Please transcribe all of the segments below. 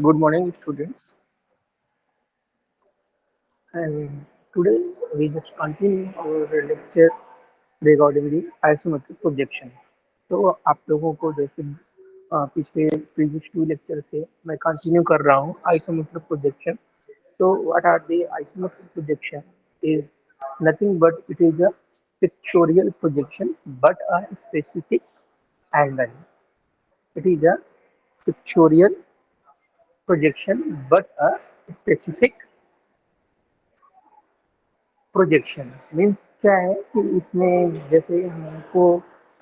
Good morning, students. And today we just continue our lecture regarding the isometric projection. So आप लोगों को जैसे पिछले previous two lecture से मैं continue कर रहा हूँ isometric projection. So what are the isometric projection? Is nothing but it is a pictorial projection, but a specific angle. It is a pictorial projection, but a specific projection means क्या है कि इसमें जैसे हमको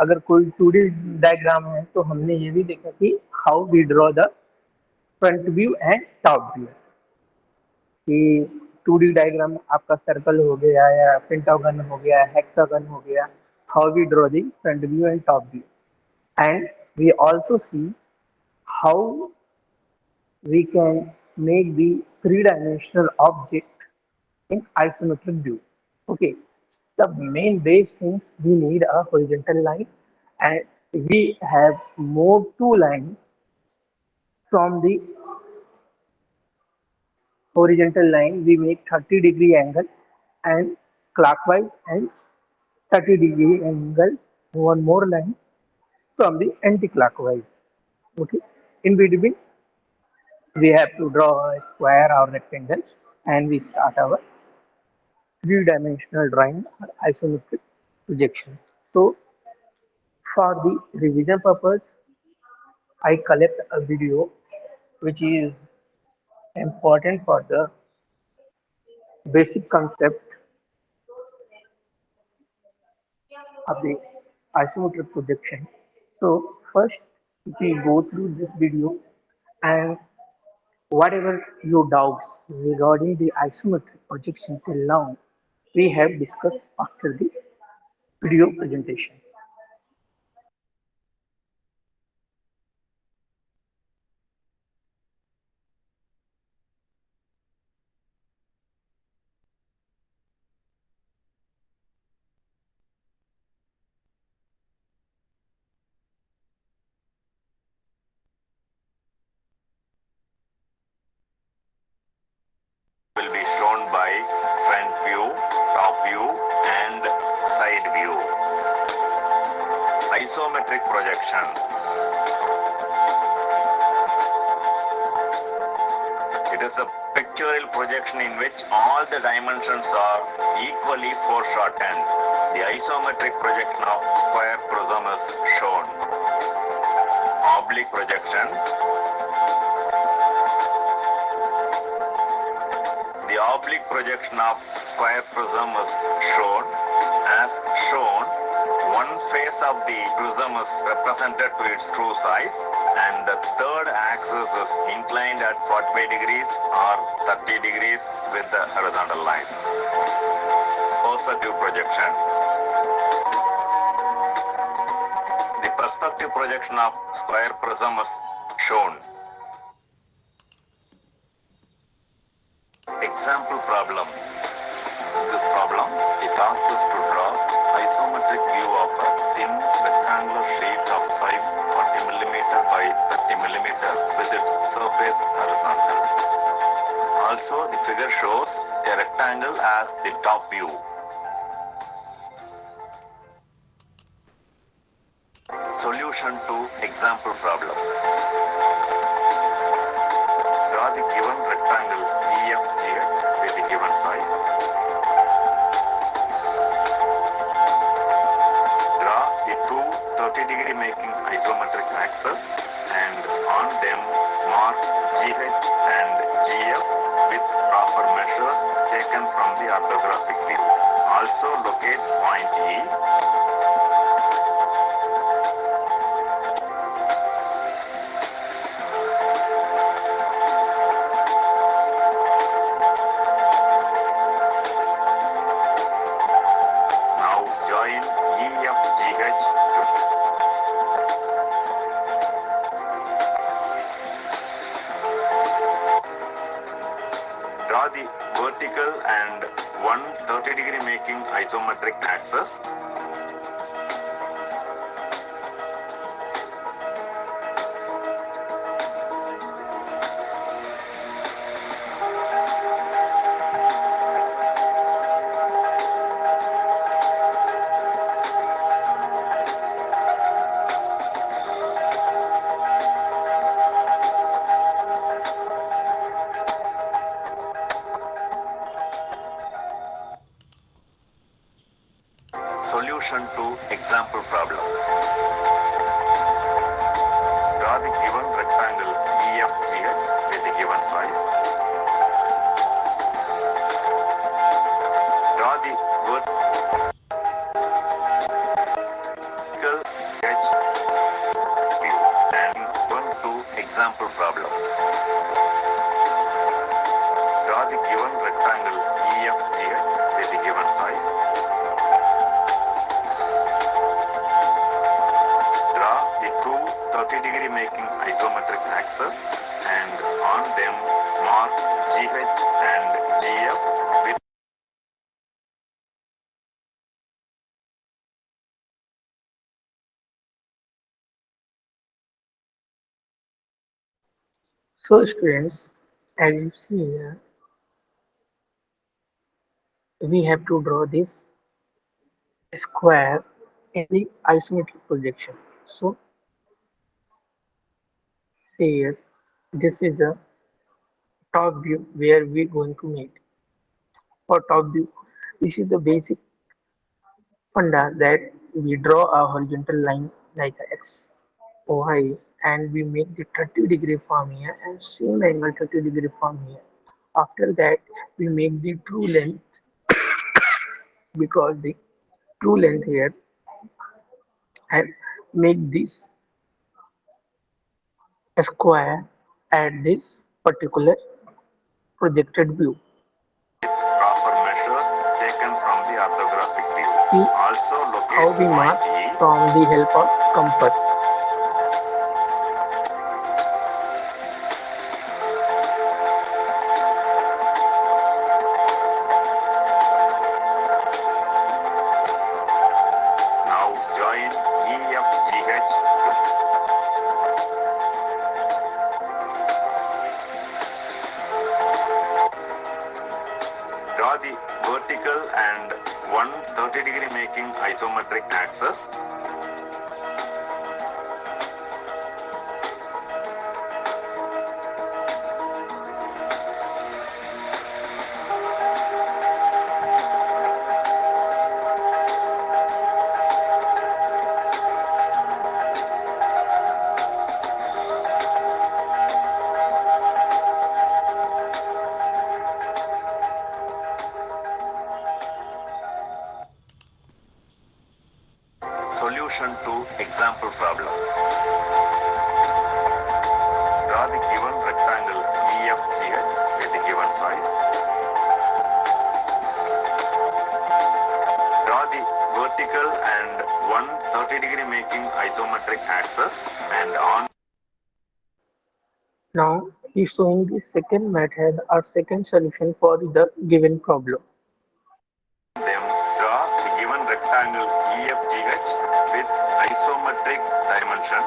अगर कोई 2D डायग्राम है तो हमने ये भी देखा कि how we draw the front view and top view कि 2D डायग्राम आपका सर्कल हो गया या पेंटागन हो गया हेक्सागन हो गया how we draw the front view and top view and we also see how we can make the three dimensional object in isometric view. Okay, the main base things we need a horizontal line and we have moved two lines from the horizontal line. We make 30-degree angle and clockwise and 30-degree angle one more line from the anti-clockwise. Okay, in between we have to draw a square or rectangle and we start our three-dimensional drawing or isometric projection. So for the revision purpose, I collect a video which is important for the basic concept of the isometric projection. So first we go through this video and whatever your doubts regarding the isometric projection till now, we have discussed after this video presentation. Will be shown by front view, top view and side view. Isometric projection. It is a pictorial projection in which all the dimensions are equally foreshortened. The isometric projection of square prism is shown. Oblique projection. The oblique projection of square prism is shown. As shown, one face of the prism is represented to its true size and the third axis is inclined at 45 degrees or 30 degrees with the horizontal line. Perspective projection. The perspective projection of square prism is shown. Example problem. In this problem, the task is to draw isometric view of a thin rectangular sheet of size 40 mm by 30 mm with its surface horizontal. Also, the figure shows a rectangle as the top view. Solution to example problem. Draw the given rectangle EFGH with the given size. Draw the two 30-degree making isometric axes and on them mark GH and GF with proper measures taken from the orthographic view. Also locate point E. Now join EFGH to draw the vertical and one 30-degree making isometric axis. example problem. Draw the given rectangle EFGH with the given size. Draw the vertical edge view and one to example problem. Draw the given rectangle EFGH with the given size. Draw the two 30-degree making isometric axes and on them mark GH and GF with So students, as you see here, we have to draw this square in the isometric projection. So see here, this is the top view where we're going to make. For top view, this is the basic funda that we draw a horizontal line like a X, Y, and we make the 30-degree from here and same angle 30-degree from here. After that, we make the true length because the true length here and make this square at this particular projected view. proper measures taken from the orthographic view. See Also how locate we mark point E. from the help of compass. Now join EFGH. Draw the vertical and one 30-degree making isometric axis. Solution to example problem. Draw the given rectangle EFGH with the given size. Draw the vertical and one 30-degree making isometric axis and on Now he's showing the second method or second solution for the given problem. them draw the given rectangle EFGH with isometric dimension.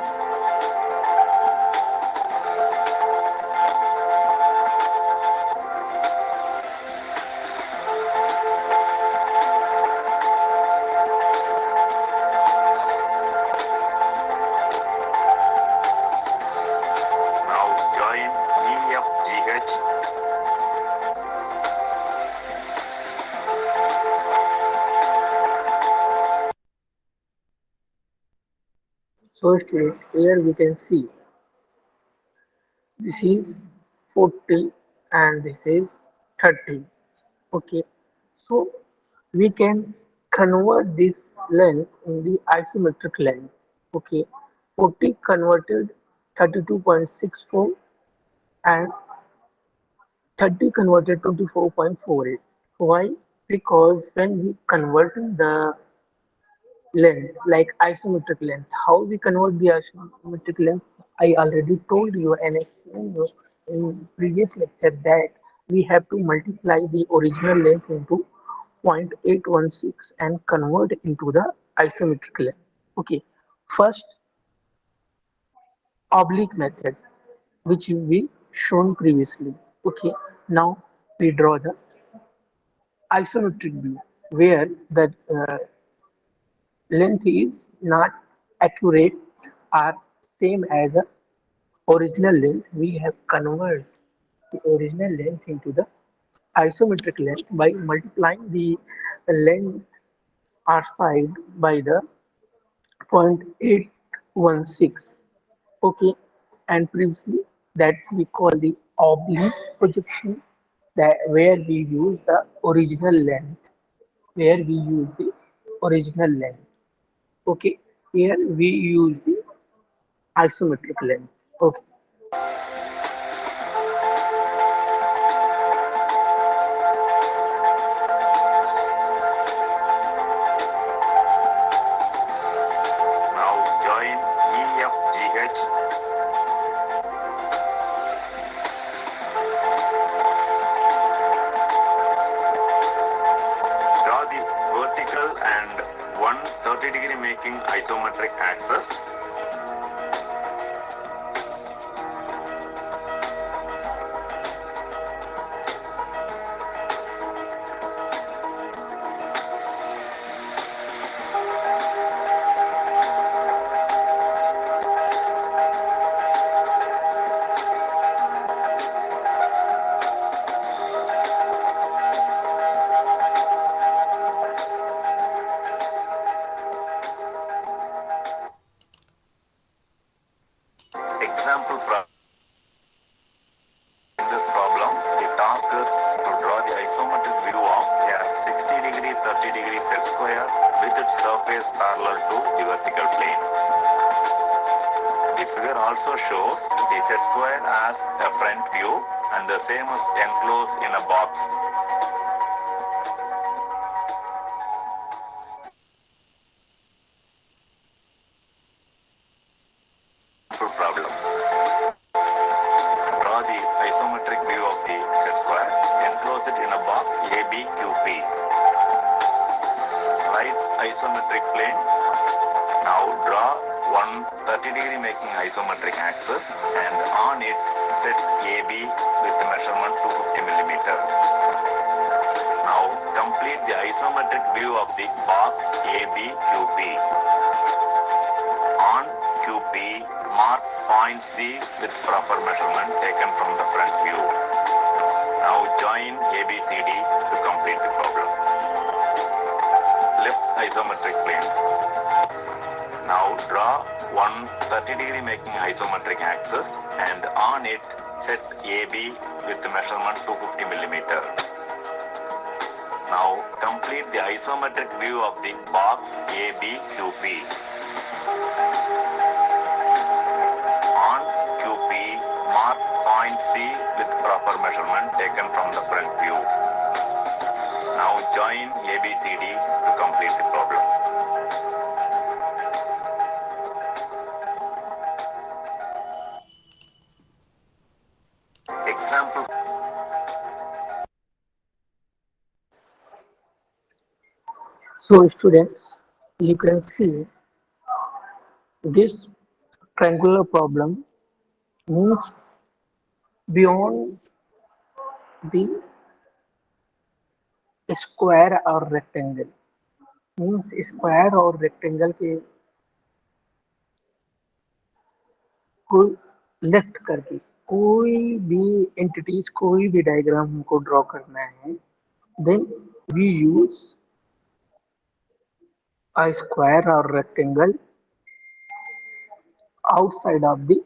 Now join EFGH. So student, here we can see this is 40 and this is 30. Okay, so we can convert this length in the isometric length. Okay, 40 converted 32.64 and 30 converted 24.48. Why? Because when we converting the length like isometric length, how we convert the isometric length, I already told you and explained you in previous lecture that we have to multiply the original length into 0.816 and convert into the isometric length. Okay, first oblique method which we shown previously. Okay, now we draw the isometric view where the length is not accurate or same as the original length. We have converted the original length into the isometric length by multiplying the length or side by the 0.816. Okay, and previously that we call the oblique projection, that where we use the original length, where we use the original length. Okay, here we use the isometric length. Okay, Now join EFGH. Draw the vertical and 130-degree making isometric axis. Example problem. In this problem, the task is to draw the isometric view of a 60-degree 30-degree set square with its surface parallel to the vertical plane. The figure also shows the set square as a front view and the same is enclosed in a box. Problem. Draw the isometric view of the set square. Enclose it in a box ABQP. Right isometric plane. Now draw one 30-degree making isometric axis and on it set AB with the measurement 250 millimeter. Now complete the isometric view of the box ABQP. On QP, mark point C with proper measurement taken from the front view. Now join ABCD to complete the problem. Left isometric plane. Now draw one 30-degree making isometric axis and on it set AB with the measurement 250 millimeter. Now complete the isometric view of the box ABQP. On QP, mark point C with proper measurement taken from the front view. Now join ABCD to complete the problem. Example. so students, you can see this triangular problem means beyond the square और rectangle, means square और rectangle के को left करके कोई भी entities, कोई भी diagram हमको ड्रॉ करना है, then we use a square और rectangle outside of the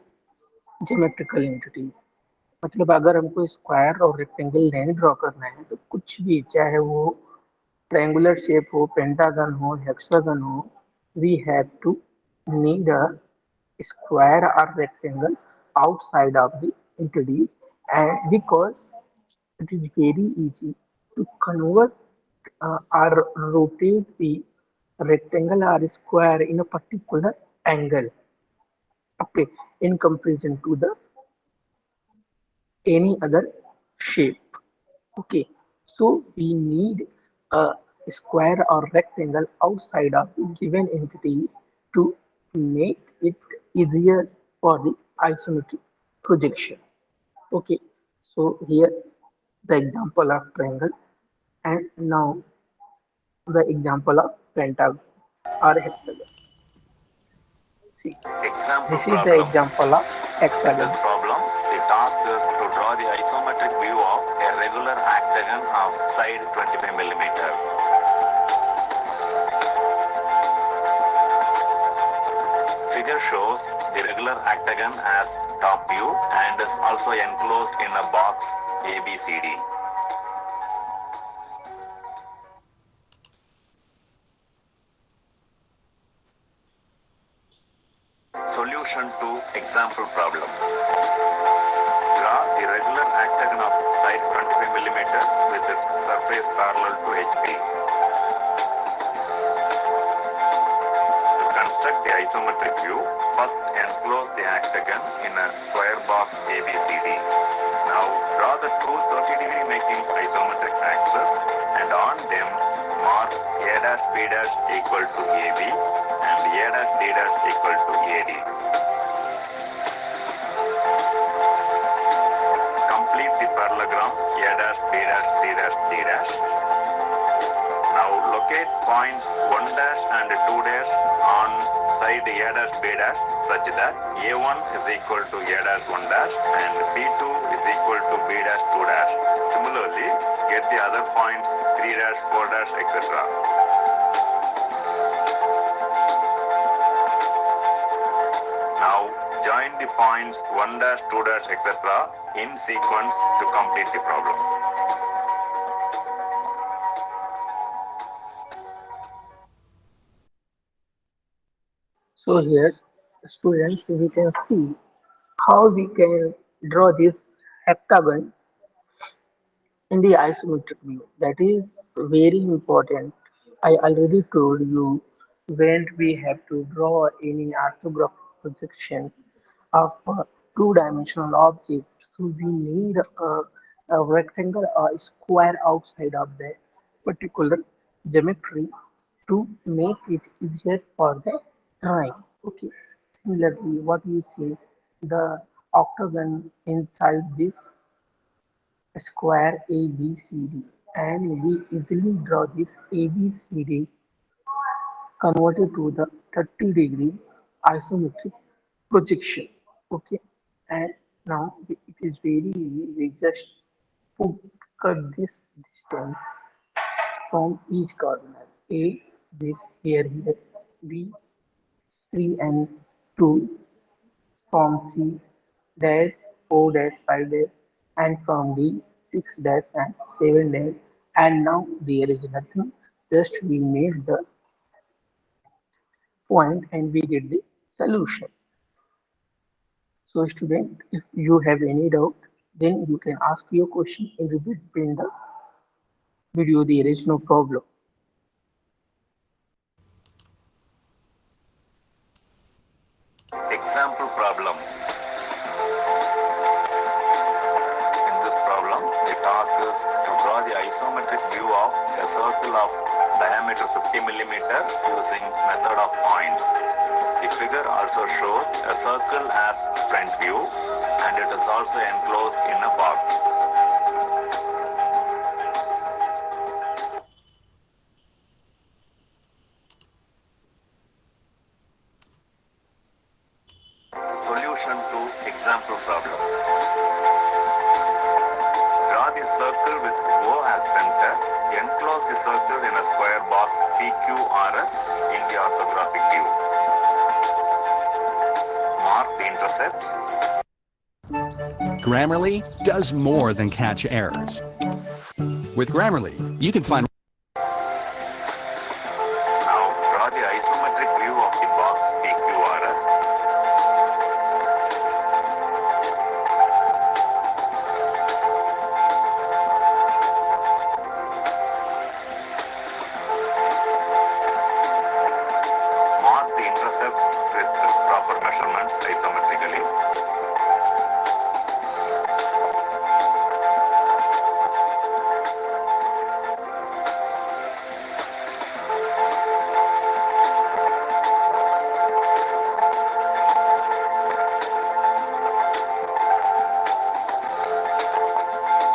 geometrical entity. मतलब अगर हमको स्क्वायर और रेक्टेंगल नहीं ड्रॉ करना है तो कुछ भी, चाहे वो ट्रायंगुलर शेप हो, पेंटागन हो, हेक्सागन हो, we have to need a square or rectangle outside of the entity, and because it is very easy to convert or rotate the rectangle or square in a particular angle, okay, in comparison to the any other shape. Okay, so we need a square or rectangle outside of the given entities to make it easier for the isometric projection. Okay, so here the example of triangle, and now the example of pentagon or hexagon. See, Example this is the problem. example of In this hexagon. problem, the task is to draw the isometric view of a regular octagon of side 25 millimeter. the regular octagon has top view and is also enclosed in a box ABCD. Solution to example problem. Draw the regular octagon of side 25 mm with its surface parallel to HP. To construct the isometric view, first enclose the octagon in a square box ABCD. Now draw the two 30-degree making isometric axes and on them mark A', B' equal to AB and A', D' equal to AD. Complete the parallelogram A', B', C', D'. Now locate points 1' and 2' on side A', B' such that A1 is equal to A'1' and B2 is equal to B'2'. Similarly, get the other points 3', 4', etc. Now join the points 1', 2', etc. in sequence to complete the problem. So here, students, we can see how we can draw this heptagon in the isometric view. That is very important. I already told you when we have to draw any orthographic projection of a two-dimensional object. So we need a rectangle or a square outside of the particular geometry to make it easier for the drawing. Okay. Similarly, what you see, the octagon inside this square ABCD, and we easily draw this ABCD converted to the 30-degree isometric projection. Okay, and now it is very easy. We just put cut this distance from each corner. A, this here, B, 3 and 2, from C dash, 4 dash, 5 dash, and from D, 6 dash and 7 dash. And now there is nothing, just we made the point and we get the solution. So student, if you have any doubt, then you can ask your question in between the video. There is no problem. Example problem. In this problem, the task is to draw the isometric view of a circle of diameter 50 mm using method of points. The figure also shows a circle as front view and it is also enclosed in a box. Solution to example problem. Draw the circle with O as center. Enclose the circle in a square box PQRS in the orthographic view. Mark the intercepts. Grammarly does more than catch errors. With Grammarly, you can find Now draw the isometric view of the box PQRS. Mark the intercepts with the proper measurements isometrically.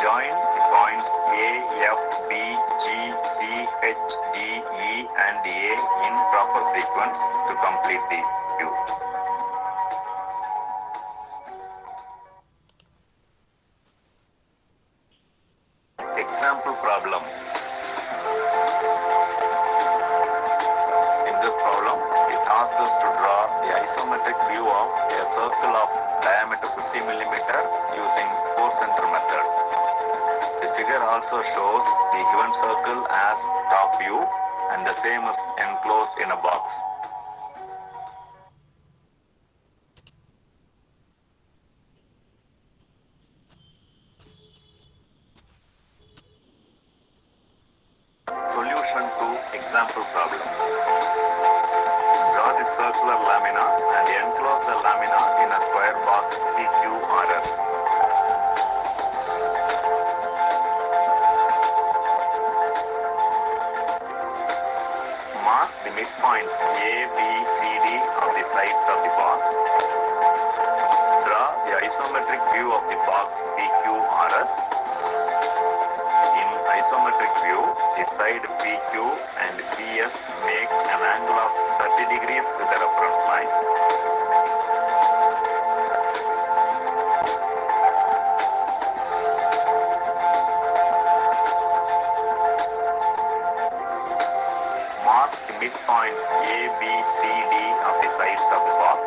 Join the points A, F, B, G, C, H, D, E and A in proper sequence to complete the view. Example problem. In this problem, the task asked us to draw the isometric view of a circle of diameter 50 millimeter using 4-center method. The figure also shows the given circle as top view and the same is enclosed in a box. Solution to example problem. Draw the circular lamina and enclose the lamina in a square box PQRS. Mark the midpoints A, B, C, D of the sides of the box. Draw the isometric view of the box PQRS. In isometric view, the side PQ and PS make an angle of 30 degrees with the reference line. Mark the midpoints A, B, C, D of the sides of the box.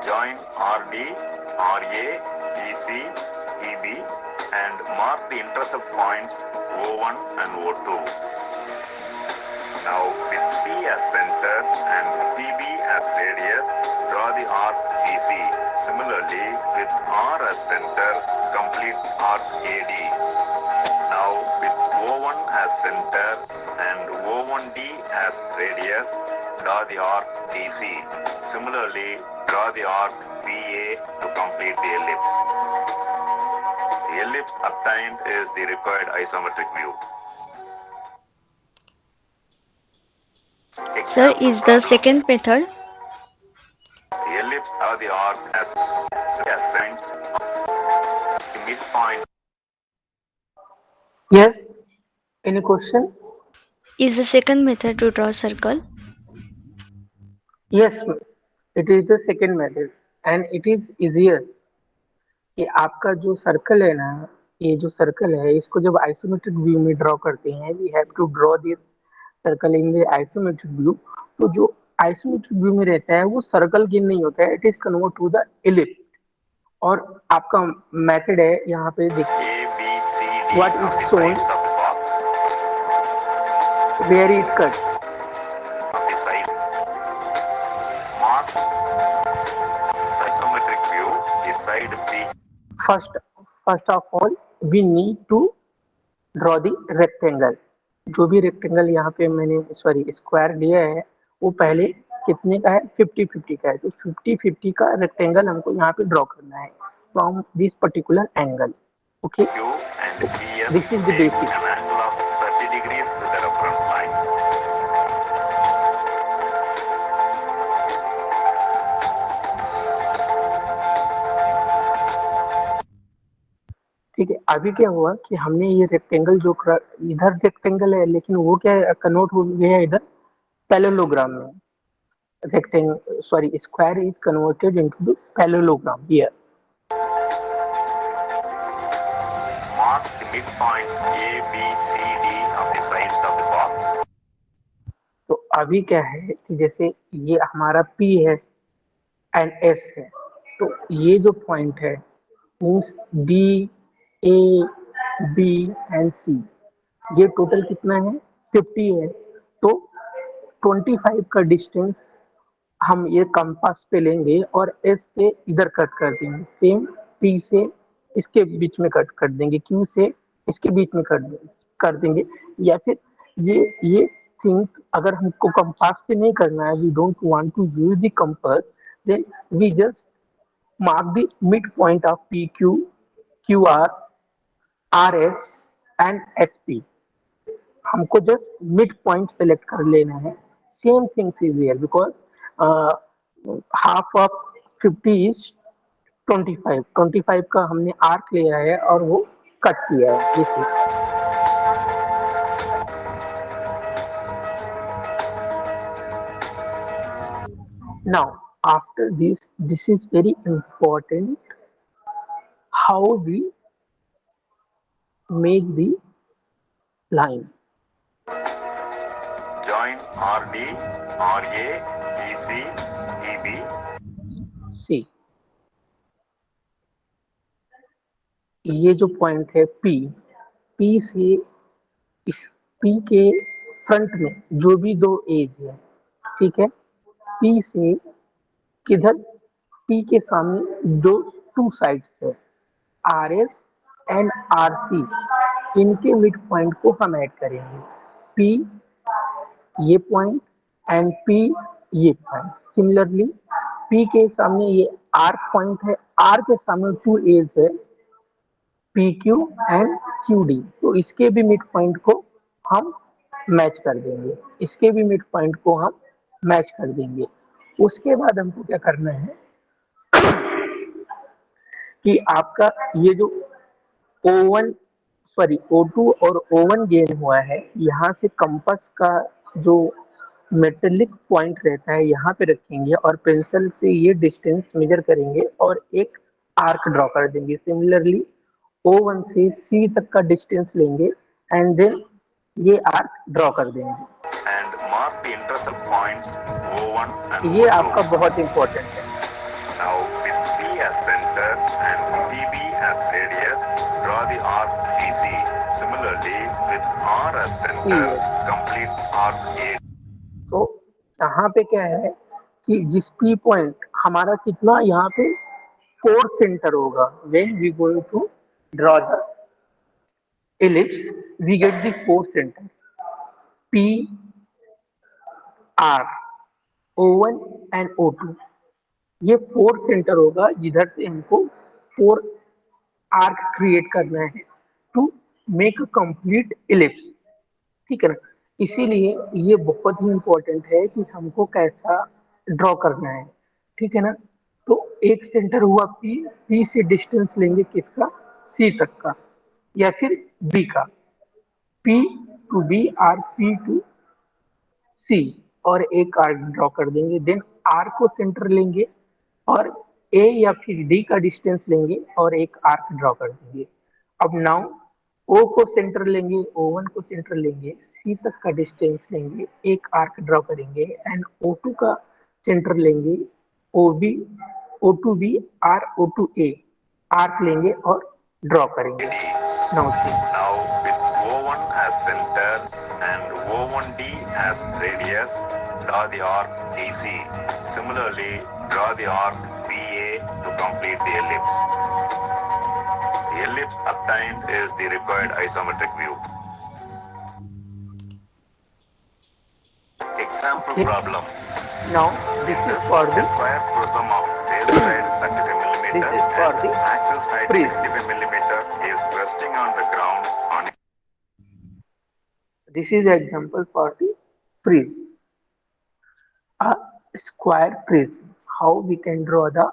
Join RD, RA, EC, EB and mark the intercept points O1 and O2. Now with P as center and PB as radius, draw the arc DC. Similarly, with R as center, complete arc AD. Now with O1 as center and O1D as radius, draw the arc DC. Similarly, draw the arc BA to complete the ellipse. The ellipse obtained is the required isometric view. Sir, Example is the problem. second method? The ellipse or the arc has signs the midpoint. Yes, any question? Is the second method to draw circle? Yes, it is the second method and it is easier. कि आपका जो circle है ना, ये जो circle है इसको जब आइसोमेट्रिक व्यू में ड्रॉ करते हैं, we have to draw this circle in the isometric view. तो जो आइसोमेट्रिक व्यू में रहता है वो सर्कल गेन नहीं होता है, it is convert to the ellipse. और आपका मेथड है यहाँ पे देखिए A, B, C, D What of is the shown? sides of the box. Where is cut. Of the side. Mark isometric view, the side P. First of all we need to draw the rectangle. जो भी rectangle यहाँ पे मैंने square दिया है वो पहले कितने का है, 50-50 का है. तो 50-50 का रेक्टेंगल हमको यहाँ पे ड्रॉ करना है from this particular angle. Okay, Q and PS This is the make basic. an angle of 30 degrees with the reference line. ठीक है. अभी क्या हुआ कि हमने ये रेक्टेंगल जो इधर रेक्टेंगल है लेकिन वो क्या कन्वर्ट हो गया इधर पैरेललोग्राम में. Square is converted into the parallelogram here. Mark the midpoints A, B, C, D of the sides of the box. तो अभी क्या है कि जैसे ये हमारा P है एंड S है, तो ये जो पॉइंट है means D, A, B and C, ये टोटल कितना है 50 है. तो 25 का डिस्टेंस हम ये कंपास पे लेंगे और S से इधर कट कर देंगे, सेम P से इसके बीच में कट कर देंगे, Q से इसके बीच में कर देंगे. या फिर ये थिंग्स अगर हमको कंपास से नहीं करना है, we don't want to use the compass, then we just mark the midpoint of PQ, QR, RS and SP. हमको जस्ट मिड पॉइंट सेलेक्ट कर लेना है. Same things is here because half of 50 is 25 का हमने arc लिया है और वो कट किया है. This is now after this is very important how we make the line. Join RD, RA, BC, EB. See, ये जो पॉइंट है P से इस P के फ्रंट में जो भी दो एज है, ठीक है, P से किधर, P के सामने दो टू साइड्स है, RS एंड RC, इनके मिड पॉइंट को हम ऐड करेंगे। P ये पॉइंट एंड P ये पॉइंट। सिमिलरली P के सामने ये R पॉइंट है, R के सामने टू एज है, PQ एंड QD, तो इसके भी मिड पॉइंट को हम मैच कर देंगे, इसके भी मिड पॉइंट को हम मैच कर देंगे। उसके बाद हमको क्या करना है कि आपका ये जो O1 सॉरी O2 और O1 गेन हुआ है, यहाँ से कंपास का जो मेटेलिक पॉइंट रहता है यहाँ पे रखेंगे और पेंसिल से ये डिस्टेंस मेजर करेंगे और एक आर्क ड्रॉ कर देंगे। सिमिलरली O1 से C तक का डिस्टेंस लेंगे एंड देन ये आर्क ड्रॉ कर देंगे। And mark the intercept points O1 and ये O2. आपका बहुत इंपॉर्टेंट है। Now with P as center and PB as radius, draw the arc BC. Similarly with R as center, complete arc A. तो यहाँ पे क्या है कि जिस P पॉइंट हमारा कितना यहाँ पे फोर्थ सेंटर होगा, when we going to draw the ellipse, we get the fourth center P, R, O1 and O2, ये फोर्थ सेंटर होगा जिधर से हमको फोर आर्क क्रिएट करना है to make a complete ellipse, ठीक है ना। इसीलिए ये बहुत ही इंपॉर्टेंट है कि हमको कैसा ड्रॉ करना है, ठीक है ना। तो एक सेंटर हुआ P से डिस्टेंस लेंगे किसका, C तक का या फिर B का, P टू B और P टू C, और एक आर्क ड्रॉ कर देंगे। देन R को सेंटर लेंगे और A या फिर D का डिस्टेंस लेंगे और एक आर्क ड्रॉ कर देंगे। अब नाउ O को सेंटर लेंगे, O1 को सेंटर लेंगे, C तक का डिस्टेंस लेंगे, एक आर्क ड्रॉ करेंगे एंड O2 का सेंटर लेंगे, OB, O2B और O2A आर्क लेंगे और ड्रॉ करेंगे। Now see, Now with O1 as center and O1D as radius, draw the arc AC. Similarly, draw the arc BA to complete the ellipse. The ellipse obtained is the required isometric view. Example problem. now this This is for a the square prism of base side 35 mm This is for and the axis height prism. 65 mm is resting on the ground on this is example for the prism, a square prism. How we can draw the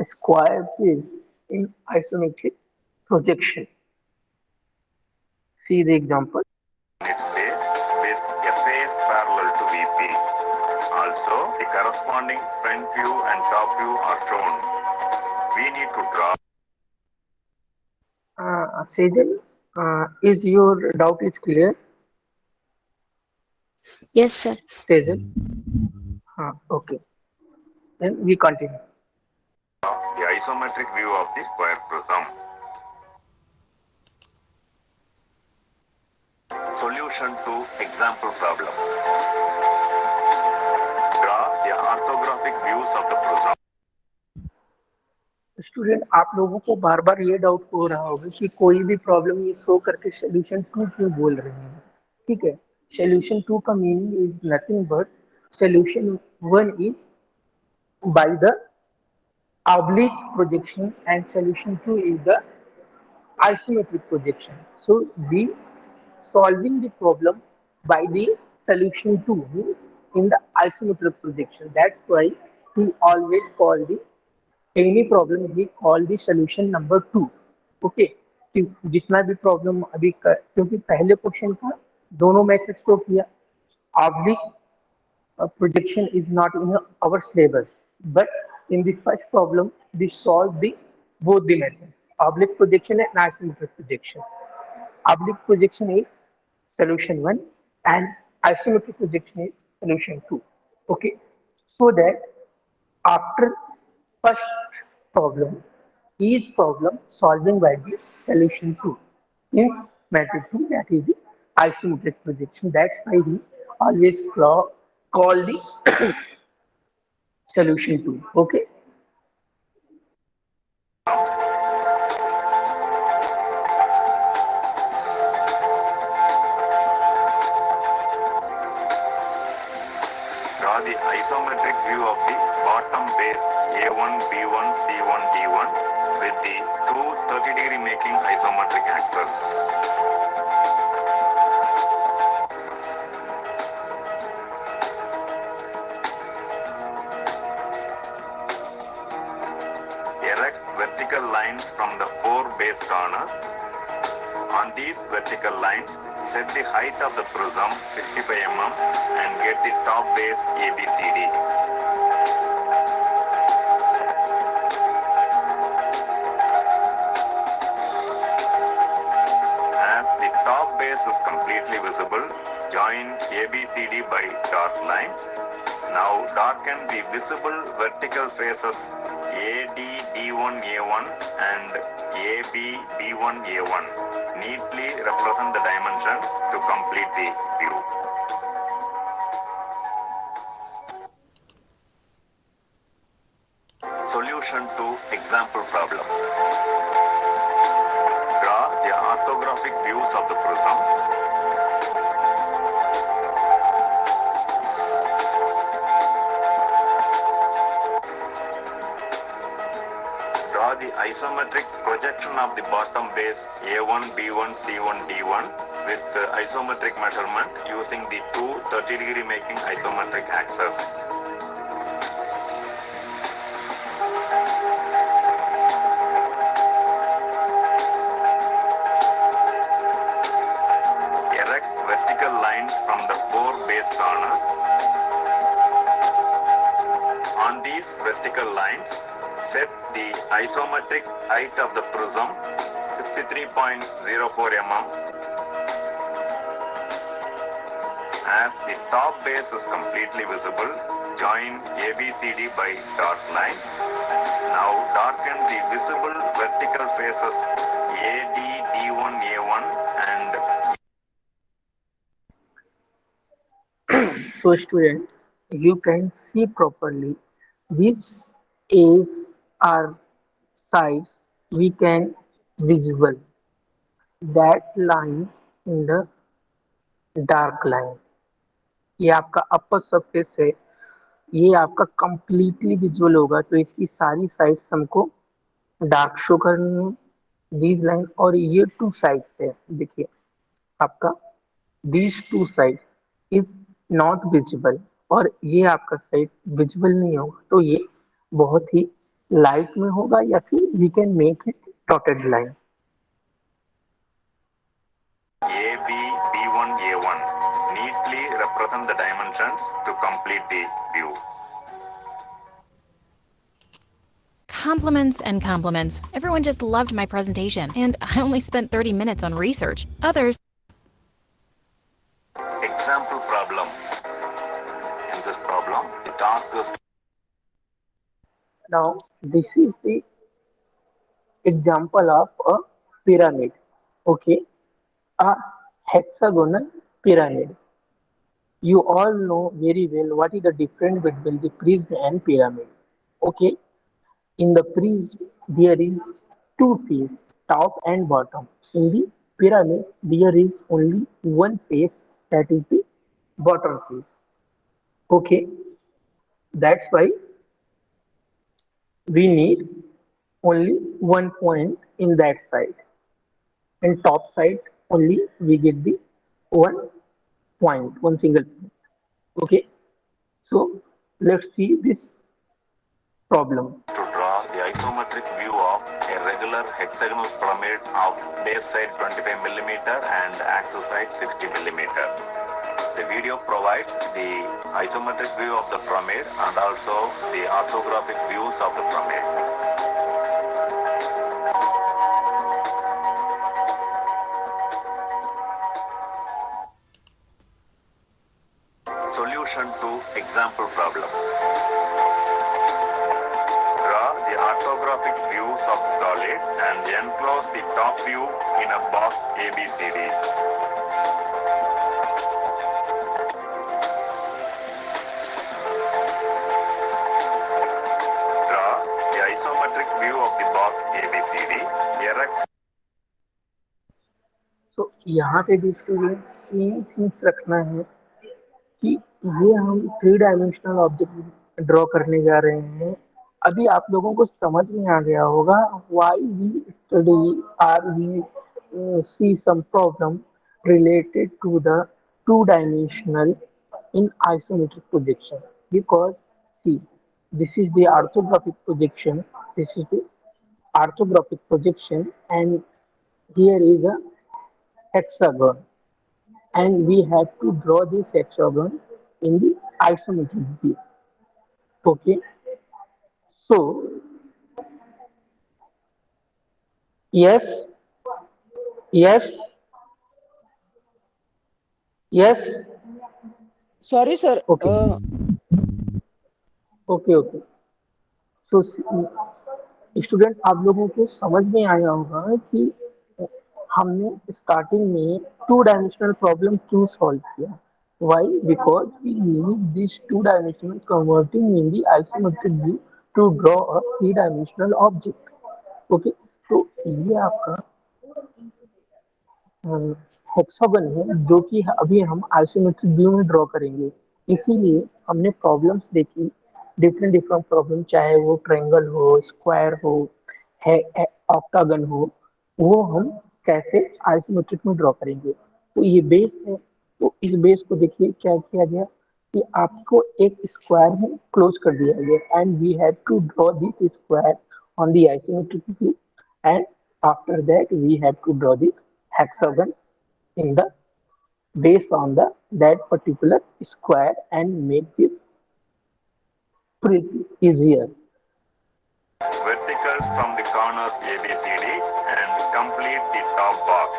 square prism in isometric projection? See the example. its base with a face parallel to VP. Also, the corresponding front view and top view are shown. We need to draw. Sejal, is your doubt is clear? Yes, sir. Sejal? Okay. Then we continue. The isometric view of the square prism. Solution to example problem. Draw the orthographic views of the prism. Student, आप लोगों को बार बार ये doubt हो रहा होगा कि कोई भी प्रॉब्लम ये शो करके सोल्यूशन 2 क्यों बोल रहे हैं, ठीक है। सोल्यूशन 2 का meaning is nothing but solution 1 is by the oblique projection and solution 2 is the isometric projection. So we solving the problem by the solution 2 means in the isometric projection. That's why we always call the any problem we call the solution number 2. Okay, जितना भी problem अभी क्योंकि पहले question का दोनों method show किया, oblique projection is not in our syllabus, but in the first problem we solve the both the method, oblique projection and isometric projection. oblique projection is solution 1 and isometric projection is solution 2. Okay, so that after first problem, each problem solving by the solution 2 is method 2, that is the isometric projection. That's why we always call the solution 2. Okay. Draw the isometric view of the bottom base A1, B1, C1, D1 with the two 30-degree making isometric axes. Erect vertical lines from the four base corners. On these vertical lines, set the height of the prism 65 mm and get the top base ABCD. As the top base is completely visible, join ABCD by dark lines. Now darken the visible vertical faces AD D1A1 and AB B1A1. Neatly represent the dimensions to complete the view. Solution to example problem. Draw the orthographic views of the prism. Draw the isometric projection of the bottom base A1, B1, C1, D1 with isometric measurement using the two 30-degree making isometric axes. Erect vertical lines from the four base corners. On these vertical lines, set the isometric height of the prism 53.04 mm. As the top base is completely visible, join ABCD by dark lines. Now darken the visible vertical faces AD D1A1 and So student, you can see properly these A's are sides we can visible, that line in the dark line. ये आपका upper surface है, ये आपका completely visual होगा, तो इसकी सारी sides हमको डार्क शो करनी है, दीज लाइन, और ये टू साइड्स है, देखिए आपका these two sides is not visible, और ये आपका साइड विजिबल नहीं होगा, तो ये बहुत ही लाइट में होगा, या फिर we can make it dotted line. AB B1A1. Neatly represent the dimensions to complete the view. Compliments and compliments. Everyone just loved my presentation, and I only spent 30 minutes on research. Others. Example problem. In this problem, the task is to Now this is the example of a pyramid. Okay, a hexagonal pyramid. You all know very well what is the difference between the prism and pyramid. Okay, in the prism there is two faces, top and bottom. In the pyramid there is only one face, that is the bottom face. Okay, that's why we need only one point in that side, and top side only we get the one point, one single point. Okay, so let's see this problem. draw the isometric view of a regular hexagonal pyramid of base side 25 millimeter and axis side 60 millimeter. The video provides the isometric view of the pyramid and also the orthographic views of the pyramid. Example problem. Draw the orthographic views of the solid and enclose the top view in a box ABCD. Draw the isometric view of the box ABCD. Erect. तो यहाँ पे भी student same things रखना है कि ये हम 3 dimensional object draw करने जा रहे हैं। अभी आप लोगों को समझ में आ गया होगा why we study are we see some problem related to the 2 dimensional in isometric projection, because see, this is the orthographic projection, this is the orthographic projection, and here is a hexagon, and we have to draw this hexagon in the isometric view. Okay, so yes, yes, yes, Sorry, sir. okay, okay. So student आप लोगों को समझ में आया होगा कि हमने starting में 2 डायमेंशनल प्रॉब्लम क्यों सॉल्व किया। Why? Because we need this 2 dimensional converting in the isometric view to draw a 3 dimensional object. Okay, तो ये आपका हेक्सागन है जो कि अभी हम आइसोमेट्रिक व्यू में ड्रॉ करेंगे। इसीलिए हमने प्रॉब्लम्स देखी, डिफरेंट डिफरेंट प्रॉब्लम, चाहे वो ट्रायंगल हो, स्क्वायर हो, है ऑक्टागन हो, वो हम कैसे आइसोमेट्रिक में ड्रॉ करेंगे। तो ये बेस है। तो इस बेस को देखिए क्या किया गया कि आपको एक स्क्वायर में क्लोज कर दिया गया, and we have to draw this square on the isometric view, and after that we have to draw the hexagon in the based on the that particular square and make this pretty easier. Verticals from the corners ABCD and complete the top box.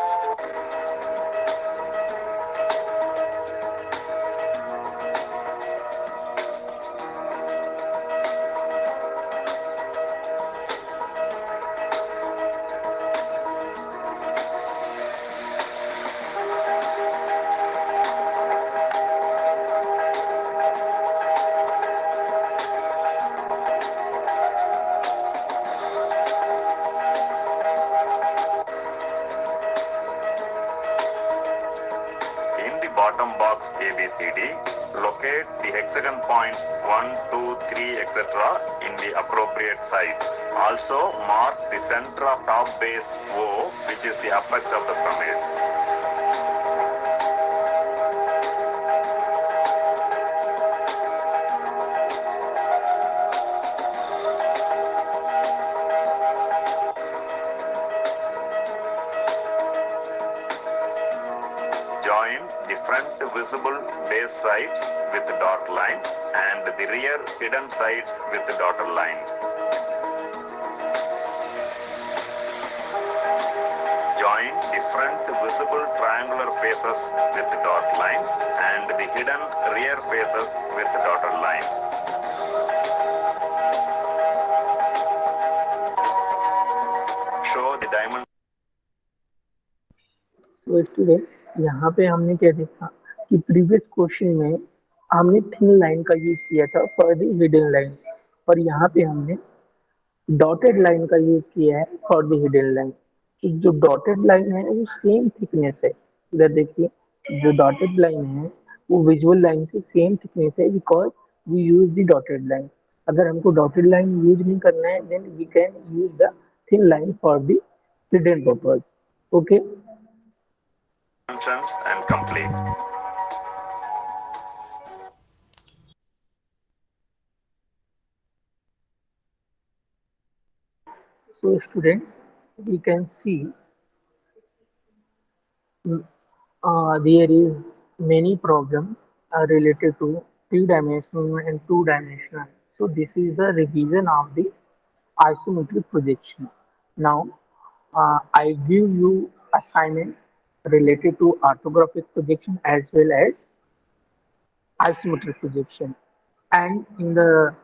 In the bottom box ABCD, locate the hexagon points 1, 2, 3, etc. in the appropriate sites. Also mark the center of top base O, which is the apex of the pyramid. Join the front visible base sides with dot lines and the rear hidden sides with dotted lines. Join the front visible triangular faces with dot lines and the hidden rear faces with dotted lines. Show the diamond. तो student यहाँ पे हमने क्या देखा कि previous question में हमने thin line का यूज किया था फॉर द हिडन लाइन, और यहाँ पे हमने डॉटेड लाइन का यूज किया है फॉर द हिडन लाइन। तो जो डॉटेड लाइन है वो सेम थिकनेस है। इधर देखिए, जो डॉटेड लाइन है वो विजुअल लाइन से सेम थिकनेस है, because we use the dotted line. अगर हमको डॉटेड लाइन यूज नहीं करना है, then we can use the thin line for the hidden purpose. Okay, Dimensions and complete. so students, we can see there is many problems related to 3 dimensional and 2 dimensional. So this is the revision of the isometric projection. Now I give you assignment related to orthographic projection as well as isometric projection. And in the